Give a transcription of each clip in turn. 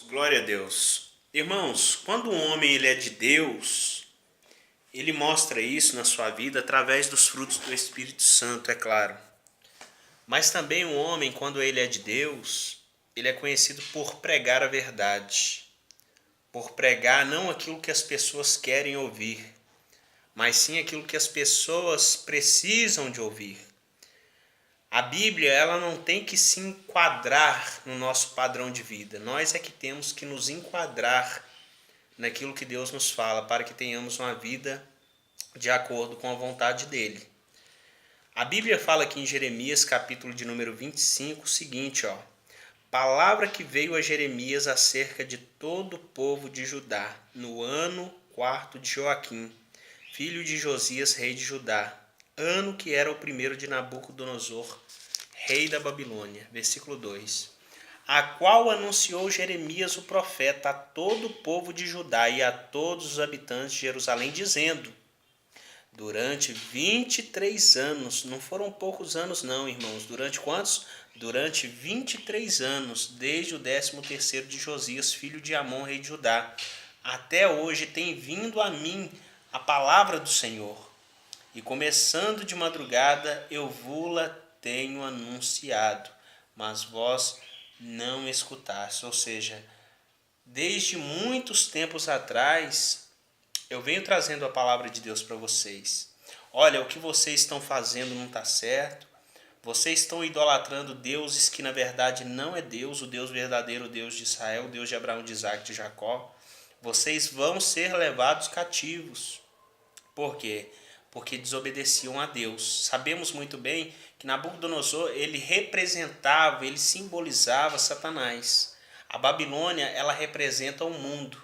Glória a Deus. Irmãos, quando um homem ele é de Deus, ele mostra isso na sua vida através dos frutos do Espírito Santo, é claro. Mas também um homem, quando ele é de Deus, ele é conhecido por pregar a verdade. Por pregar não aquilo que as pessoas querem ouvir, mas sim aquilo que as pessoas precisam de ouvir. A Bíblia, ela não tem que se enquadrar no nosso padrão de vida. Nós é que temos que nos enquadrar naquilo que Deus nos fala, para que tenhamos uma vida de acordo com a vontade dele. A Bíblia fala aqui em Jeremias, capítulo de número 25, o seguinte, palavra que veio a Jeremias acerca de todo o povo de Judá, no ano 4 de Joaquim, filho de Josias, rei de Judá, ano que era o primeiro de Nabucodonosor, rei da Babilônia. Versículo 2. A qual anunciou Jeremias o profeta a todo o povo de Judá e a todos os habitantes de Jerusalém, dizendo: durante 23 anos, não foram poucos anos não, irmãos, durante quantos? Durante 23 anos, desde o 13º de Josias, filho de Amon, rei de Judá, até hoje tem vindo a mim a palavra do Senhor. E começando de madrugada, eu vou-la tenho anunciado, mas vós não escutaste. Ou seja, desde muitos tempos atrás, eu venho trazendo a palavra de Deus para vocês. Olha, o que vocês estão fazendo não está certo. Vocês estão idolatrando deuses que na verdade não é Deus, o Deus verdadeiro, o Deus de Israel, o Deus de Abraão, de Isaac, de Jacó. Vocês vão ser levados cativos. Por quê? Porque desobedeciam a Deus. Sabemos muito bem que Nabucodonosor, ele representava, ele simbolizava Satanás. A Babilônia, ela representa o mundo.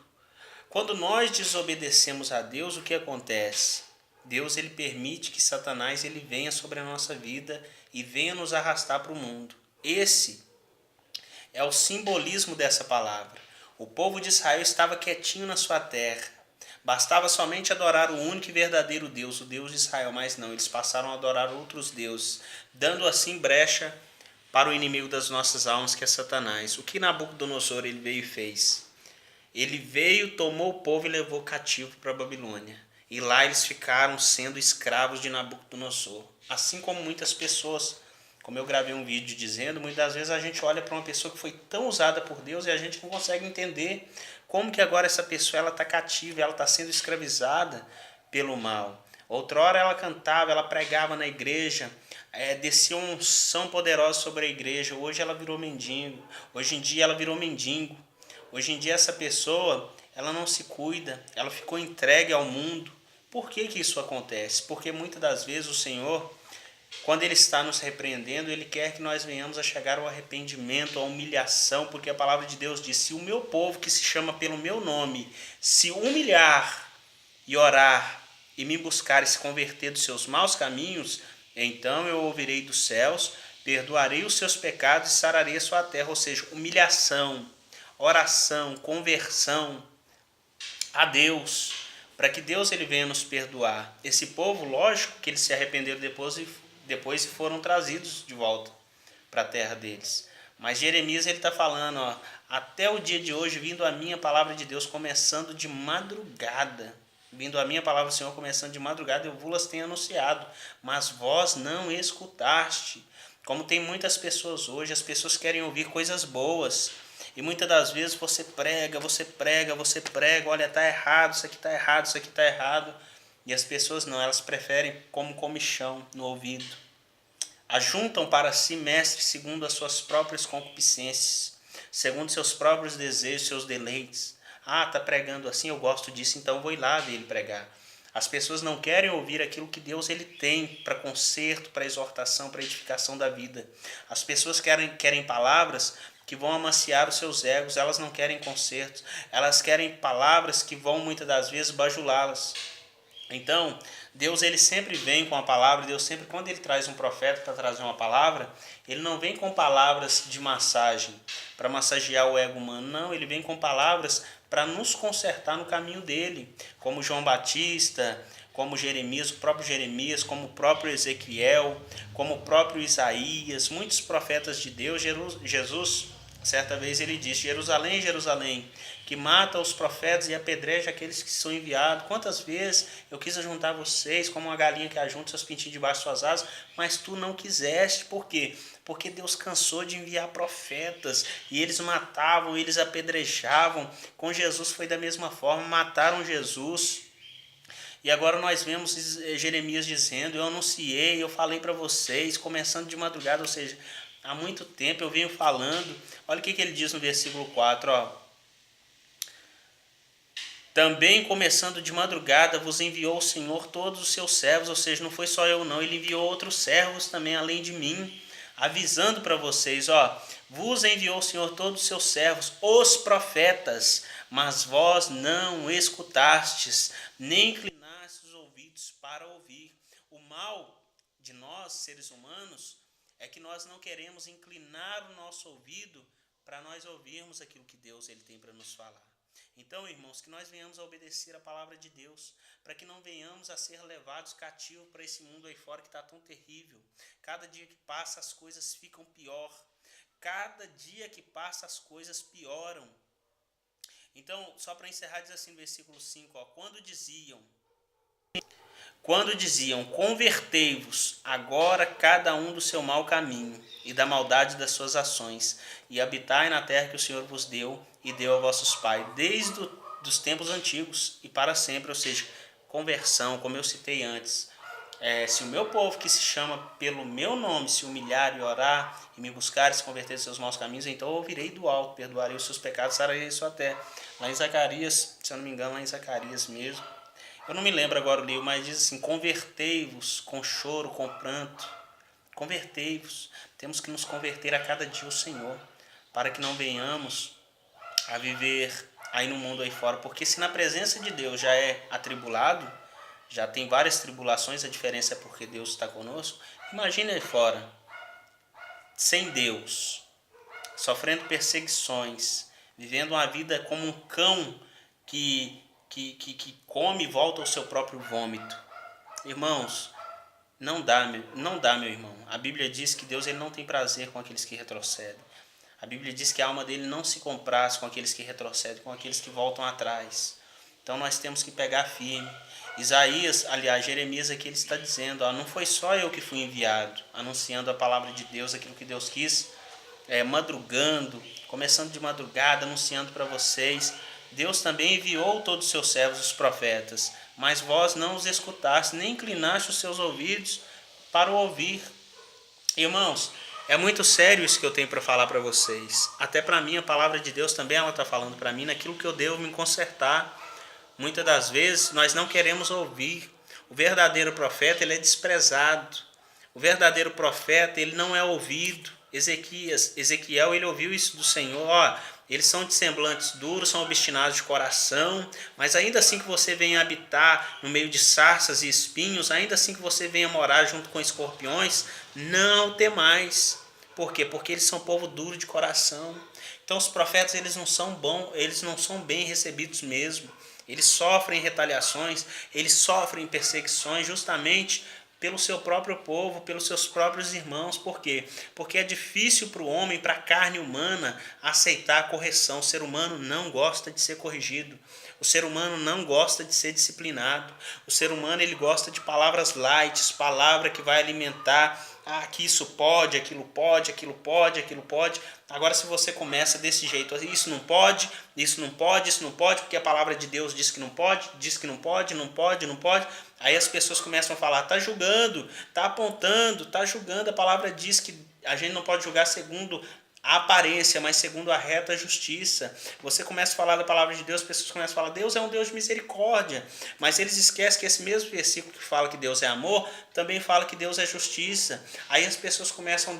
Quando nós desobedecemos a Deus, o que acontece? Deus, ele permite que Satanás ele venha sobre a nossa vida e venha nos arrastar para o mundo. Esse é o simbolismo dessa palavra. O povo de Israel estava quietinho na sua terra. Bastava somente adorar o único e verdadeiro Deus, o Deus de Israel, mas não, eles passaram a adorar outros deuses, dando assim brecha para o inimigo das nossas almas, que é Satanás. O que Nabucodonosor ele veio e fez? Ele veio, tomou o povo e levou cativo para a Babilônia. E lá eles ficaram sendo escravos de Nabucodonosor. Assim como muitas pessoas, como eu gravei um vídeo dizendo, muitas vezes a gente olha para uma pessoa que foi tão usada por Deus e a gente não consegue entender como que agora essa pessoa está cativa, ela está sendo escravizada pelo mal. Outrora ela cantava, ela pregava na igreja, descia uma unção poderosa sobre a igreja. Hoje ela virou mendigo. Hoje em dia ela virou mendigo. Hoje em dia essa pessoa, ela não se cuida, ela ficou entregue ao mundo. Por que que isso acontece? Porque muitas das vezes o Senhor, quando Ele está nos repreendendo, Ele quer que nós venhamos a chegar ao arrependimento, à humilhação, porque a palavra de Deus diz: se o meu povo que se chama pelo meu nome se humilhar e orar e me buscar e se converter dos seus maus caminhos, então eu ouvirei dos céus, perdoarei os seus pecados e sararei a sua terra. Ou seja, humilhação, oração, conversão a Deus, para que Deus ele venha nos perdoar. Esse povo, lógico que eles se arrependeram depois foram trazidos de volta para a terra deles. Mas Jeremias ele está falando, até o dia de hoje, vindo a minha palavra de Deus, começando de madrugada. Vindo a minha palavra do Senhor, começando de madrugada, eu vos tenho anunciado, mas vós não escutaste. Como tem muitas pessoas hoje, as pessoas querem ouvir coisas boas. E muitas das vezes você prega, olha, está errado, isso aqui está errado, isso aqui está errado. E as pessoas não, elas preferem como comichão no ouvido. Ajuntam para si mestres segundo as suas próprias concupiscências, segundo seus próprios desejos, seus deleites. Está pregando assim, eu gosto disso, então vou ir lá ver ele pregar. As pessoas não querem ouvir aquilo que Deus ele tem para conserto, para exortação, para edificação da vida. As pessoas querem palavras que vão amaciar os seus egos, elas não querem consertos, elas querem palavras que vão muitas das vezes bajulá-las. Então, Deus ele sempre vem com a palavra. Deus sempre, quando ele traz um profeta para trazer uma palavra, ele não vem com palavras de massagem, para massagear o ego humano, não, ele vem com palavras para nos consertar no caminho dele, como João Batista, como Jeremias, o próprio Jeremias, como o próprio Ezequiel, como o próprio Isaías, muitos profetas de Deus. Jesus Certa vez ele disse: Jerusalém, Jerusalém, que mata os profetas e apedreja aqueles que são enviados. Quantas vezes eu quis ajuntar vocês como uma galinha que ajunta seus pintinhos debaixo de suas asas, mas tu não quiseste. Por quê? Porque Deus cansou de enviar profetas e eles matavam, eles apedrejavam. Com Jesus foi da mesma forma, mataram Jesus. E agora nós vemos Jeremias dizendo: eu anunciei, eu falei para vocês, começando de madrugada, ou seja, há muito tempo eu venho falando. Olha o que ele diz no versículo 4, ó. Também começando de madrugada vos enviou o Senhor todos os seus servos, ou seja, não foi só eu não, ele enviou outros servos também além de mim, avisando para vocês, ó, vos enviou o Senhor todos os seus servos, os profetas, mas vós não escutastes, nem inclinastes os ouvidos para ouvir. O mal de nós, seres humanos, é que nós não queremos inclinar o nosso ouvido para nós ouvirmos aquilo que Deus ele tem para nos falar. Então, irmãos, que nós venhamos a obedecer a palavra de Deus, para que não venhamos a ser levados cativos para esse mundo aí fora que está tão terrível. Cada dia que passa as coisas ficam pior. Cada dia que passa as coisas pioram. Então, só para encerrar, diz assim no versículo 5, ó, quando diziam, convertei-vos agora cada um do seu mau caminho e da maldade das suas ações, e habitai na terra que o Senhor vos deu e deu a vossos pais, desde os tempos antigos e para sempre, ou seja, conversão, como eu citei antes. Se o meu povo que se chama pelo meu nome se humilhar e orar e me buscar e se converter dos seus maus caminhos, então eu ouvirei do alto, perdoarei os seus pecados, sararei a sua terra. Lá em Zacarias, se eu não me engano, lá em Zacarias mesmo, eu não me lembro agora o livro, mas diz assim, convertei-vos com choro, com pranto. Convertei-vos. Temos que nos converter a cada dia ao Senhor, para que não venhamos a viver aí no mundo aí fora. Porque se na presença de Deus já é atribulado, já tem várias tribulações, a diferença é porque Deus está conosco. Imagina aí fora, sem Deus, sofrendo perseguições, vivendo uma vida como um cão que come e volta ao seu próprio vômito. Irmãos, não dá, meu irmão. A Bíblia diz que Deus ele não tem prazer com aqueles que retrocedem. A Bíblia diz que a alma dele não se compraz com aqueles que retrocedem, com aqueles que voltam atrás. Então nós temos que pegar firme. Jeremias aqui ele está dizendo, ó, não foi só eu que fui enviado, anunciando a palavra de Deus, aquilo que Deus quis, madrugando, começando de madrugada, anunciando para vocês. Deus também enviou todos os seus servos, os profetas, mas vós não os escutaste, nem inclinaste os seus ouvidos para o ouvir. Irmãos, é muito sério isso que eu tenho para falar para vocês. Até para mim, a palavra de Deus também ela está falando para mim naquilo que eu devo me consertar. Muitas das vezes nós não queremos ouvir. O verdadeiro profeta ele é desprezado. O verdadeiro profeta ele não é ouvido. Ezequiel ele ouviu isso do Senhor. Ó, eles são de semblantes duros, são obstinados de coração, mas ainda assim que você venha habitar no meio de sarças e espinhos, ainda assim que você venha morar junto com escorpiões, não temais. Por quê? Porque eles são povo duro de coração. Então os profetas eles não são bons, eles não são bem recebidos mesmo. Eles sofrem retaliações, eles sofrem perseguições justamente pelo seu próprio povo, pelos seus próprios irmãos. Por quê? Porque é difícil para o homem, para a carne humana, aceitar a correção. O ser humano não gosta de ser corrigido. O ser humano não gosta de ser disciplinado. O ser humano ele gosta de palavras light, palavra que vai alimentar. Que isso pode, aquilo pode, aquilo pode, aquilo pode. Agora se você começa desse jeito, isso não pode, isso não pode, isso não pode, porque a palavra de Deus diz que não pode, diz que não pode, não pode, não pode. Aí as pessoas começam a falar, tá julgando, tá apontando, tá julgando. A palavra diz que a gente não pode julgar segundo a aparência, mas segundo a reta justiça. Você começa a falar da palavra de Deus, as pessoas começam a falar, Deus é um Deus de misericórdia, mas eles esquecem que esse mesmo versículo que fala que Deus é amor, também fala que Deus é justiça. Aí as pessoas começam a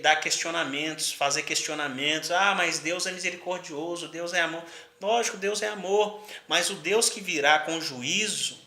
dar questionamentos, fazer questionamentos, mas Deus é misericordioso, Deus é amor. Lógico, Deus é amor, mas o Deus que virá com juízo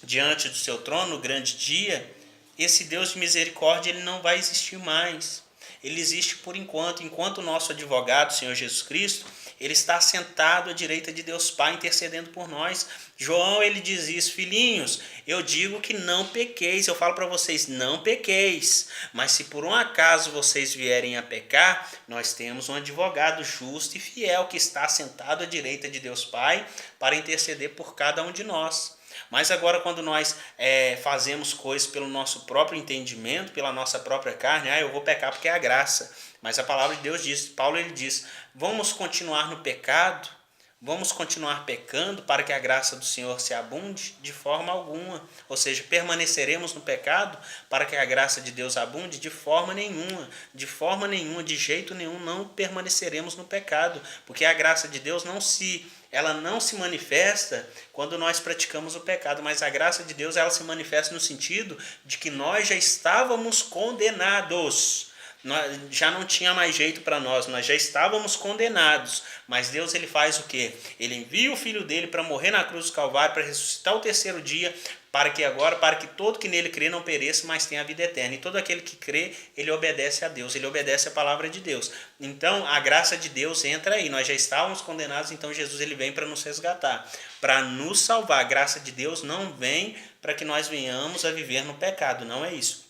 diante do seu trono no grande dia, esse Deus de misericórdia ele não vai existir mais. ele existe por enquanto o nosso advogado, o Senhor Jesus Cristo, ele está sentado à direita de Deus Pai, intercedendo por nós. João, ele diz isso: filhinhos, eu digo que não pequeis, eu falo para vocês, não pequeis, mas se por um acaso vocês vierem a pecar, nós temos um advogado justo e fiel que está sentado à direita de Deus Pai para interceder por cada um de nós. Mas agora, quando nós fazemos coisas pelo nosso próprio entendimento, pela nossa própria carne, eu vou pecar porque é a graça. Mas a palavra de Deus diz, Paulo ele diz, vamos continuar no pecado, vamos continuar pecando para que a graça do Senhor se abunde? De forma alguma. Ou seja, permaneceremos no pecado para que a graça de Deus abunde? De forma nenhuma, de jeito nenhum não permaneceremos no pecado, porque a graça de Deus ela não se manifesta quando nós praticamos o pecado, mas a graça de Deus ela se manifesta no sentido de que nós já estávamos condenados. Já não tinha mais jeito para nós já estávamos condenados, mas Deus ele faz o quê? Ele envia o Filho dele para morrer na cruz do Calvário, para ressuscitar o terceiro dia, para que todo que nele crê não pereça, mas tenha a vida eterna. E todo aquele que crê, ele obedece a Deus, ele obedece a palavra de Deus. Então, a graça de Deus entra aí. Nós já estávamos condenados, então Jesus ele vem para nos resgatar, para nos salvar. A graça de Deus não vem para que nós venhamos a viver no pecado, não é isso.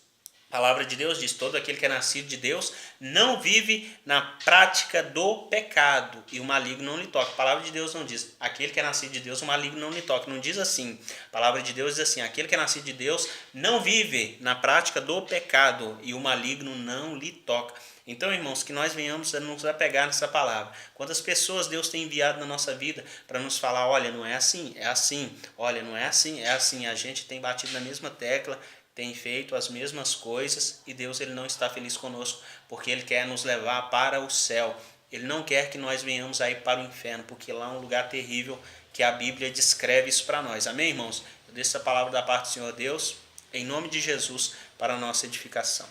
A palavra de Deus diz, todo aquele que é nascido de Deus não vive na prática do pecado e o maligno não lhe toca. A palavra de Deus não diz, aquele que é nascido de Deus, o maligno não lhe toca. Não diz assim. A palavra de Deus diz assim, aquele que é nascido de Deus não vive na prática do pecado e o maligno não lhe toca. Então, irmãos, que nós venhamos a nos apegar nessa palavra. Quantas pessoas Deus tem enviado na nossa vida para nos falar, olha, não é assim, é assim. Olha, não é assim, é assim. A gente tem batido na mesma tecla, tem feito as mesmas coisas e Deus ele não está feliz conosco porque Ele quer nos levar para o céu. Ele não quer que nós venhamos aí para o inferno, porque lá é um lugar terrível que a Bíblia descreve isso para nós. Amém, irmãos? Eu deixo essa palavra da parte do Senhor Deus, em nome de Jesus, para a nossa edificação.